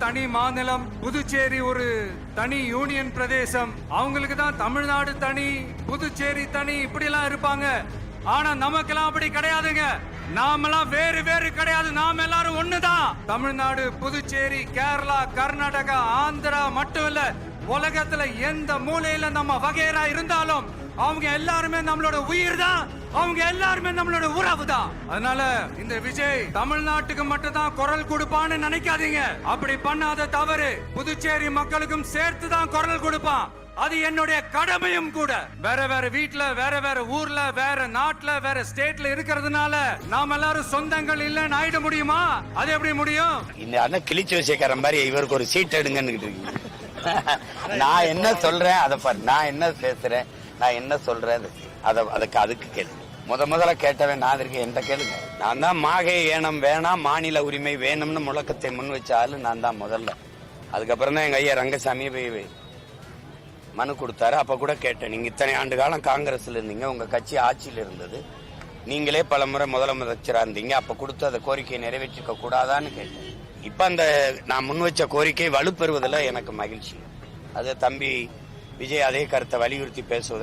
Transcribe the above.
தனி மாநிலம், புதுச்சேரி ஒரு தனி யூனியன் பிரதேசம், அவங்களுக்கு தான் தமிழ்நாடு தனி, புதுச்சேரி தனி, இப்படி எல்லாம் இருப்பாங்க. ஆனா நமக்கெல்லாம் அப்படி கிடையாதுங்க. நாமெல்லாம் வேறு வேறு கிடையாது. நாம எல்லாரும் ஒண்ணுதான். தமிழ்நாடு, புதுச்சேரி, கேரளா, கர்நாடகா, ஆந்திரா மட்டும் இல்ல, உலகத்துல எந்த மூலையில நம்ம வகைரா இருந்தாலும் அவங்க எல்லாருமே நம்மளோட உயிர் தான். அவங்க எல்லாருமே நம்மளோட உறவு தான். அதனால இந்த விஜய் தமிழ்நாட்டுக்கு மட்டும் தான் குரல் கொடுப்பான்னு நினைக்காதீங்க. அப்படி பண்ணாத தவறு. புதுச்சேரி மக்களுக்கும் சேர்த்து தான் குரல் கொடுப்பான். அது என்னுடைய கடமையும் கூட. வேற வேற வீட்ல, வேற வேற ஊர்ல, வேற நாட்டுல, வேற ஸ்டேட்ல இருக்கிறதுனால நாம எல்லாரும் சொந்தங்கள் இல்லன்னு ஆயிட முடியுமா? அது எப்படி முடியும்? இந்த அண்ணன் கிழிச்சு வச்சுக்கிற மாதிரி இவருக்கு ஒரு சீட் எடுங்கன்னு நான் என்ன சொல்றேன் அதை பாரு. நான் என்ன பேசுறேன், நான் என்ன சொல்றேன், அதுக்கு கேளு. முதல்ல கேட்டவன் நான் இருக்கேன். என்கிட்ட கேளுங்க. நான் தான் மாகே ஏனம் வேணாம், மாநில உரிமை வேணும்னு முழக்கத்தை முன் வச்ச ஆளு நான் தான் முதல்ல. அதுக்கப்புறம் தான் எங்க ஐயா ரங்கசாமி போய் மனு கொடுத்தாரு. அப்ப கூட கேட்டேன், நீங்க இத்தனை ஆண்டு காலம் காங்கிரஸ்ல இருந்தீங்க, உங்க கட்சி ஆட்சியில் இருந்தது, நீங்களே பல முறை முதலமைச்சரா இருந்தீங்க, அப்ப கொடுத்து அந்த கோரிக்கையை நிறைவேற்றிக்க கூடாதான்னு கேட்டேன். இப்ப அந்த நான் முன் வச்ச கோரிக்கை வலுப்பெறுவதில் எனக்கு மகிழ்ச்சி. அது தம்பி விஜய் அதே கருத்தை வலியுறுத்தி பேசுவதில்